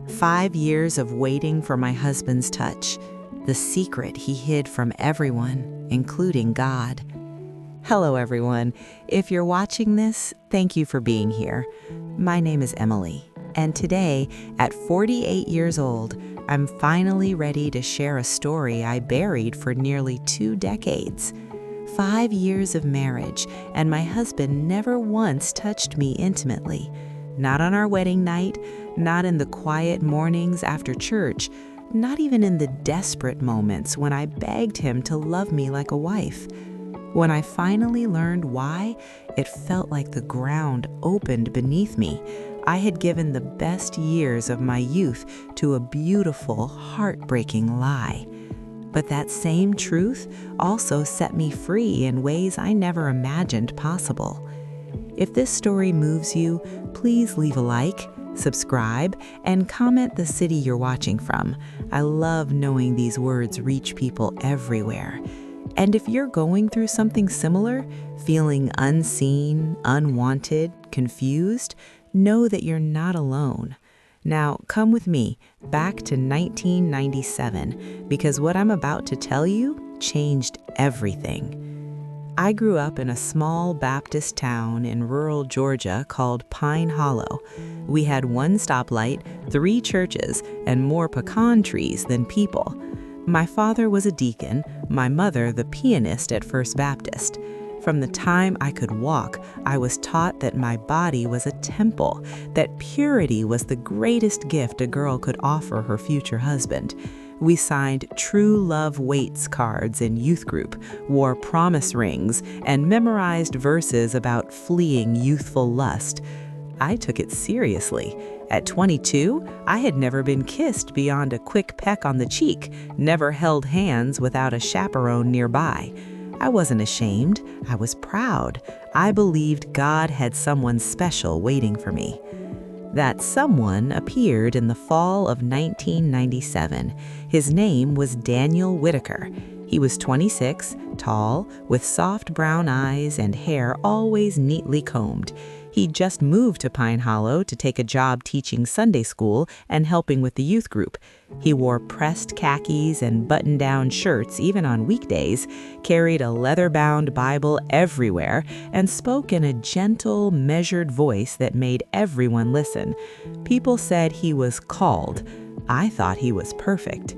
5 years of waiting for my husband's touch, the secret he hid from everyone, including God. Hello, everyone. If you're watching this, thank you for being here. My name is Emily, and today, at 48 years old, I'm finally ready to share a story I buried for nearly 2 decades. 5 years of marriage, and my husband never once touched me intimately. Not on our wedding night, not in the quiet mornings after church, not even in the desperate moments when I begged him to love me like a wife. When I finally learned why, it felt like the ground opened beneath me. I had given the best years of my youth to a beautiful, heartbreaking lie. But that same truth also set me free in ways I never imagined possible. If this story moves you, please leave a like, subscribe, and comment the city you're watching from. I love knowing these words reach people everywhere. And if you're going through something similar, feeling unseen, unwanted, confused, know that you're not alone. Now, come with me back to 1997, because what I'm about to tell you changed everything. I grew up in a small Baptist town in rural Georgia called Pine Hollow. We had 1 stoplight, 3 churches, and more pecan trees than people. My father was a deacon, my mother the pianist at First Baptist. From the time I could walk, I was taught that my body was a temple, that purity was the greatest gift a girl could offer her future husband. We signed True Love Waits cards in youth group, wore promise rings, and memorized verses about fleeing youthful lust. I took it seriously. At 22, I had never been kissed beyond a quick peck on the cheek, never held hands without a chaperone nearby. I wasn't ashamed, I was proud. I believed God had someone special waiting for me. That someone appeared in the fall of 1997. His name was Daniel Whitaker. He was 26, tall, with soft brown eyes and hair always neatly combed. He just moved to Pine Hollow to take a job teaching Sunday school and helping with the youth group. He wore pressed khakis and button-down shirts even on weekdays, carried a leather-bound Bible everywhere, and spoke in a gentle, measured voice that made everyone listen. People said he was called. I thought he was perfect.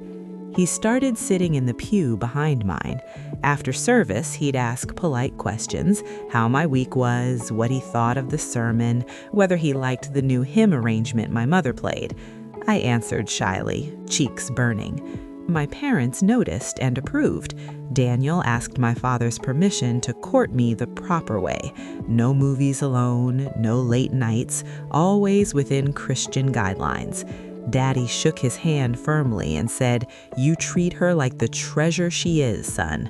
He started sitting in the pew behind mine. After service, he'd ask polite questions, how my week was, what he thought of the sermon, whether he liked the new hymn arrangement my mother played. I answered shyly, cheeks burning. My parents noticed and approved. Daniel asked my father's permission to court me the proper way. No movies alone, no late nights, always within Christian guidelines. Daddy shook his hand firmly and said, "You treat her like the treasure she is, son."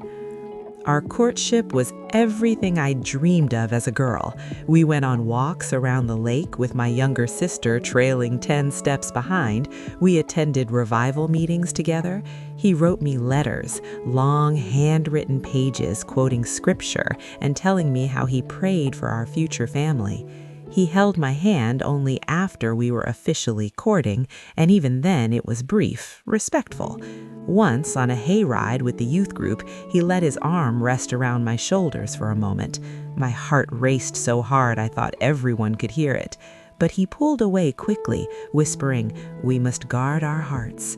Our courtship was everything I dreamed of as a girl. We went on walks around the lake with my younger sister trailing 10 steps behind. We attended revival meetings together. He wrote me letters, long handwritten pages quoting scripture and telling me how he prayed for our future family. He held my hand only after we were officially courting, and even then it was brief, respectful. Once, on a hayride with the youth group, he let his arm rest around my shoulders for a moment. My heart raced so hard I thought everyone could hear it. But he pulled away quickly, whispering, "We must guard our hearts."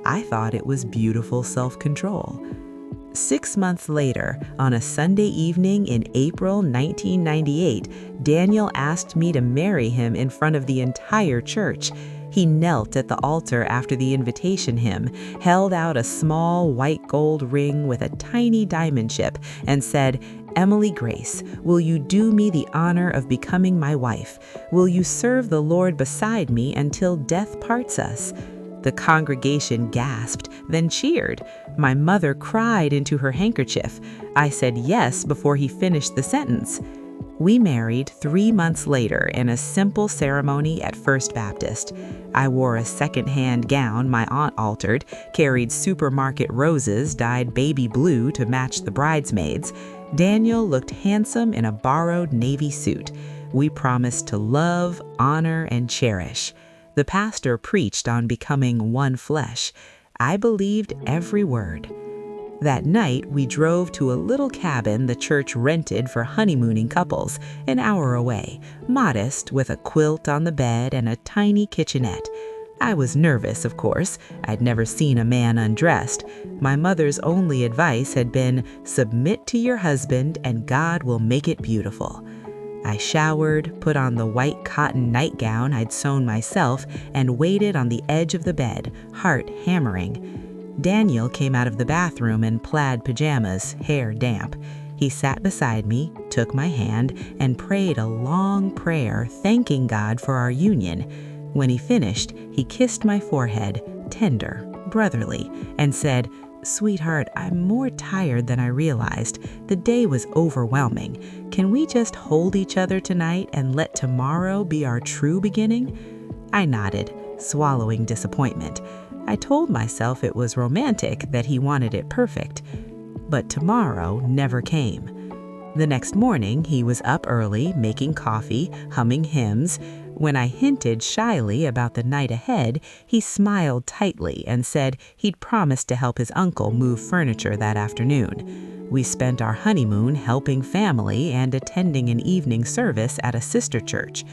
I thought it was beautiful self-control. 6 months later, on a Sunday evening in April 1998, Daniel asked me to marry him in front of the entire church. He knelt at the altar after the invitation hymn, held out a small white gold ring with a tiny diamond chip, and said, "Emily Grace, will you do me the honor of becoming my wife? Will you serve the Lord beside me until death parts us?" The congregation gasped, then cheered. My mother cried into her handkerchief. I said yes before he finished the sentence. We married 3 months later in a simple ceremony at First Baptist. I wore a second-hand gown my aunt altered, carried supermarket roses dyed baby blue to match the bridesmaids. Daniel looked handsome in a borrowed navy suit. We promised to love, honor, and cherish. The pastor preached on becoming one flesh. I believed every word. That night, we drove to a little cabin the church rented for honeymooning couples, an hour away, modest, with a quilt on the bed and a tiny kitchenette. I was nervous, of course. I'd never seen a man undressed. My mother's only advice had been, submit to your husband and God will make it beautiful. I showered, put on the white cotton nightgown I'd sewn myself, and waited on the edge of the bed, heart hammering. Daniel came out of the bathroom in plaid pajamas, hair damp. He sat beside me, took my hand, and prayed a long prayer, thanking God for our union. When he finished, he kissed my forehead, tender, brotherly, and said, "Sweetheart, I'm more tired than I realized. The day was overwhelming. Can we just hold each other tonight and let tomorrow be our true beginning?" I nodded, swallowing disappointment. I told myself it was romantic, that he wanted it perfect. But tomorrow never came. The next morning, he was up early, making coffee, humming hymns. When I hinted shyly about the night ahead, he smiled tightly and said he'd promised to help his uncle move furniture that afternoon. We spent our honeymoon helping family and attending an evening service at a sister church.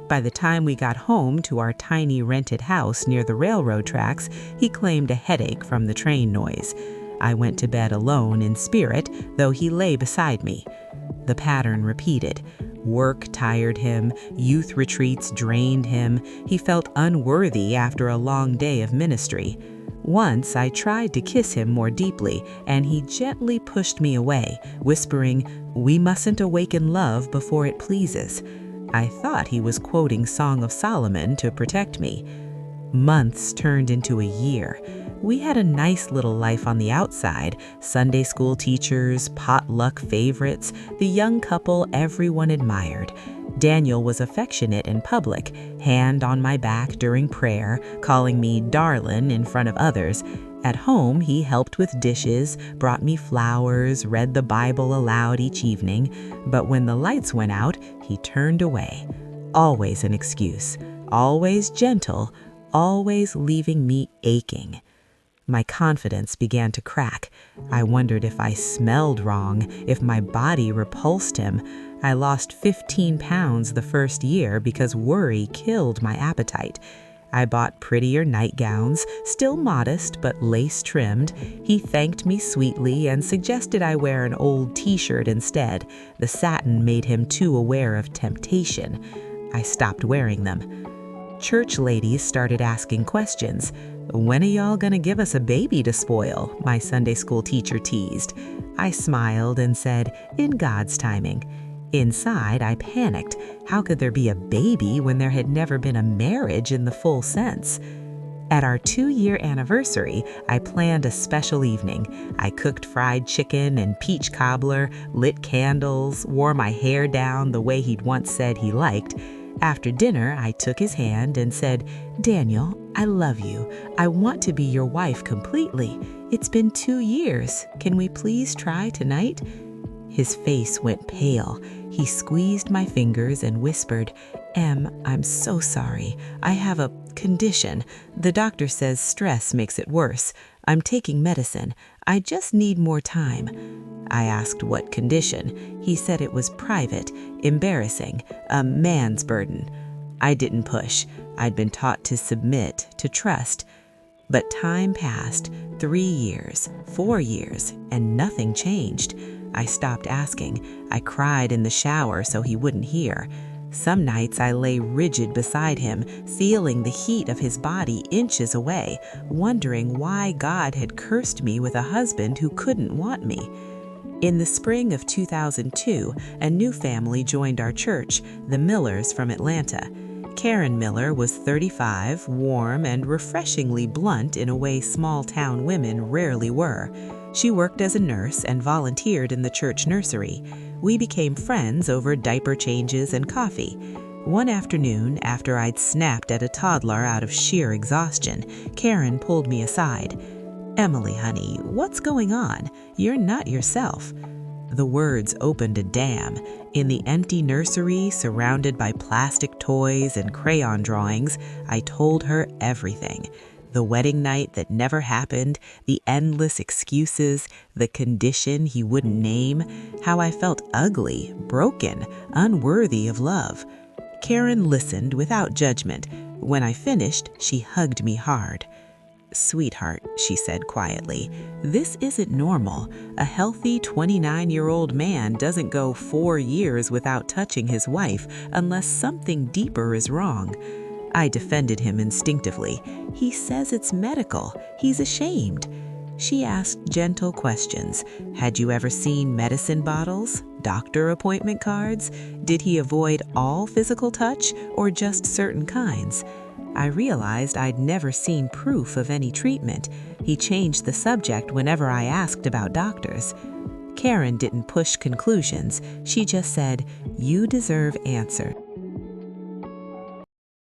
By the time we got home to our tiny rented house near the railroad tracks, he claimed a headache from the train noise. I went to bed alone in spirit, though he lay beside me. The pattern repeated. Work tired him, youth retreats drained him, he felt unworthy after a long day of ministry. Once I tried to kiss him more deeply, and he gently pushed me away, whispering, "We mustn't awaken love before it pleases." I thought he was quoting Song of Solomon to protect me. Months turned into a year. We had a nice little life on the outside, Sunday school teachers, potluck favorites, the young couple everyone admired. Daniel was affectionate in public, hand on my back during prayer, calling me darlin' in front of others. At home, he helped with dishes, brought me flowers, read the Bible aloud each evening, but when the lights went out, he turned away. Always an excuse, always gentle, always leaving me aching. My confidence began to crack. I wondered if I smelled wrong, if my body repulsed him. I lost 15 pounds the first year because worry killed my appetite. I bought prettier nightgowns, still modest but lace-trimmed. He thanked me sweetly and suggested I wear an old t-shirt instead. The satin made him too aware of temptation. I stopped wearing them. Church ladies started asking questions. "When are y'all gonna give us a baby to spoil?" my Sunday school teacher teased. I smiled and said, "In God's timing." Inside, I panicked. How could there be a baby when there had never been a marriage in the full sense? At our 2-year anniversary, I planned a special evening. I cooked fried chicken and peach cobbler, lit candles, wore my hair down the way he'd once said he liked. After dinner, I took his hand and said, "Daniel, I love you. I want to be your wife completely. It's been 2 years. Can we please try tonight?" His face went pale. He squeezed my fingers and whispered, "Em, I'm so sorry. I have a condition. The doctor says stress makes it worse. I'm taking medicine. I just need more time." I asked what condition. He said it was private, embarrassing, a man's burden. I didn't push. I'd been taught to submit, to trust. But time passed, 3 years, 4 years, and nothing changed. I stopped asking. I cried in the shower so he wouldn't hear. Some nights I lay rigid beside him, feeling the heat of his body inches away, wondering why God had cursed me with a husband who couldn't want me. In the spring of 2002, a new family joined our church, the Millers from Atlanta. Karen Miller was 35, warm, and refreshingly blunt in a way small-town women rarely were. She worked as a nurse and volunteered in the church nursery. We became friends over diaper changes and coffee. One afternoon, after I'd snapped at a toddler out of sheer exhaustion, Karen pulled me aside. "Emily, honey, what's going on? You're not yourself." The words opened a dam. In the empty nursery, surrounded by plastic toys and crayon drawings, I told her everything. The wedding night that never happened, the endless excuses, the condition he wouldn't name, how I felt ugly, broken, unworthy of love. Karen listened without judgment. When I finished, she hugged me hard. "Sweetheart," she said quietly, "this isn't normal. A healthy 29-year-old man doesn't go 4 years without touching his wife unless something deeper is wrong." I defended him instinctively. "He says it's medical. He's ashamed." She asked gentle questions. "Had you ever seen medicine bottles? Doctor appointment cards? Did he avoid all physical touch or just certain kinds?" I realized I'd never seen proof of any treatment. He changed the subject whenever I asked about doctors. Karen didn't push conclusions. She just said, "You deserve answers."